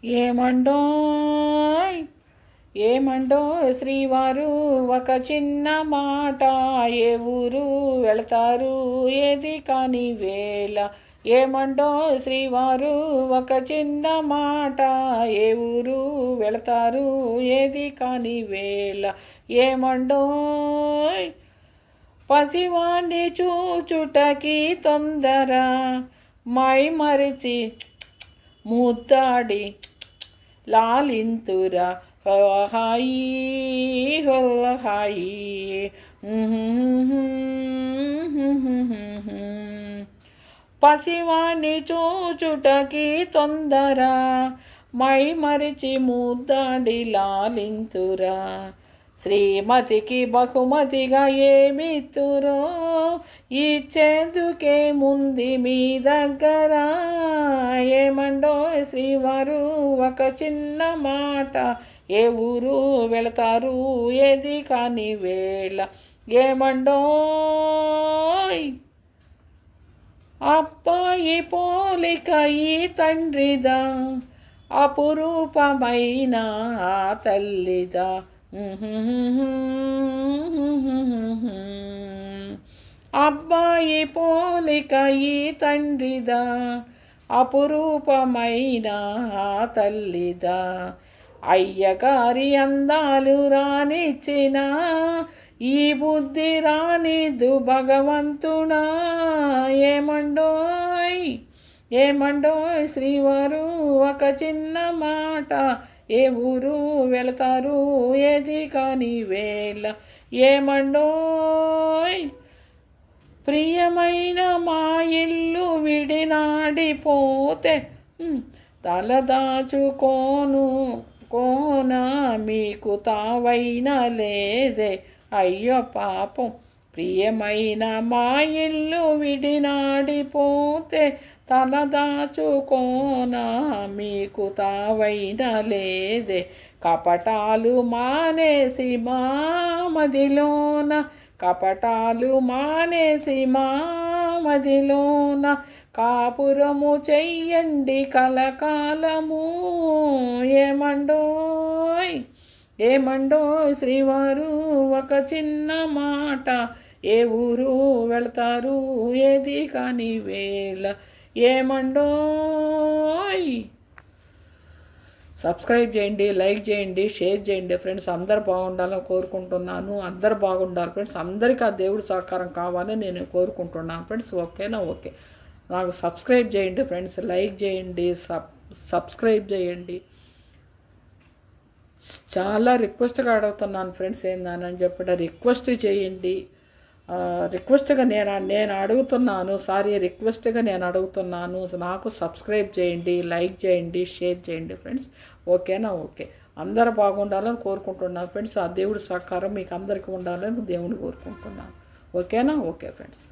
ఏమండోయ్ ఏమండోయ్ శ్రీవారు ఒక చిన్న మాట, ఏ ఊరు వెళతారు ఏది కాని వేళ. ఏమండోయ్ శ్రీవారు ఒక చిన్న మాట, ఏ ఊరు వెళతారు ఏది కాని వేళ. ఏమండోయ్ పసివాణ్ణి చూచుటకి తొందర, మై మరిచి ముద్దాడి లాలింతురా హాయి హాయి. పసివాణ్ణి చూచుటకి తొందర, మై మరిచి ముద్దాడి లాలింతురా. శ్రీమతికి బహుమతిగా ఏమిత్తురో, ఇచ్చేందుకే ముంది మీ దగ్గర. ఏమండోయ్ శ్రీవారు ఒక చిన్న మాట, ఏ ఊరు వెళతారు ఏది కాని వేళ. ఏమండోయ్ అబ్బాయి పోలిక ఈ తండ్రిదా, అపురూపమైన ఆ తల్లిదా. అబ్బాయి పోలిక ఈ తండ్రిదా, అపురూపమైన ఆ తల్లిదా. అయ్యగారి అందాలు రానిచ్చిన, ఈ బుద్ధి రానిదు భగవంతుడా. ఏమండోయ్ ఏమండోయ్ శ్రీవారు ఒక చిన్న మాట, ఏ ఊరు వెళతారు ఏది కాని వేళ. ఏమండోయ్ ప్రియమైన మా ఇల్లు విడినాడిపోతే, తలదాచుకోను కోన మీకు తావైన లేదే. అయ్యో పాపం ప్రియమైన మా ఇల్లు విడినాడిపోతే, తలదాచుకోన మీకు తావైన లేదే. కపటాలు మానేసి మా మదిలోన, కపటాలు మానేసి మా మదిలోన, కాపురము చెయ్యండి కలకాలము. ఏమండోయ్ ఏమండోయ్ శ్రీవారు ఒక చిన్న మాట, ఏ ఊరు వెళతారు ఏది కాని వేళ. ఏమండోయ్ సబ్స్క్రైబ్ చేయండి, లైక్ చేయండి, షేర్ చేయండి ఫ్రెండ్స్. అందరు బాగుండాలని కోరుకుంటున్నాను. అందరు బాగుండాలి ఫ్రెండ్స్. అందరికీ ఆ దేవుడి సహకారం కావాలని నేను కోరుకుంటున్నాను ఫ్రెండ్స్. ఓకేనా? ఓకే. నాకు సబ్స్క్రైబ్ చేయండి ఫ్రెండ్స్, లైక్ చేయండి, సబ్స్క్రైబ్ చేయండి. చాలా రిక్వెస్ట్గా అడుగుతున్నాను ఫ్రెండ్స్. ఏందని చెప్పి రిక్వెస్ట్ చేయండి. రిక్వెస్ట్గా నేను అడుగుతున్నాను. రిక్వెస్ట్గా నేను అడుగుతున్నాను. నాకు సబ్స్క్రైబ్ చేయండి, లైక్ చేయండి, షేర్ చేయండి ఫ్రెండ్స్. ఓకేనా? ఓకే. అందరూ బాగుండాలని కోరుకుంటున్నాను ఫ్రెండ్స్. ఆ దేవుడి సహకారం మీకు అందరికీ ఉండాలని దేవుని కోరుకుంటున్నాను. ఓకేనా? Okay friends.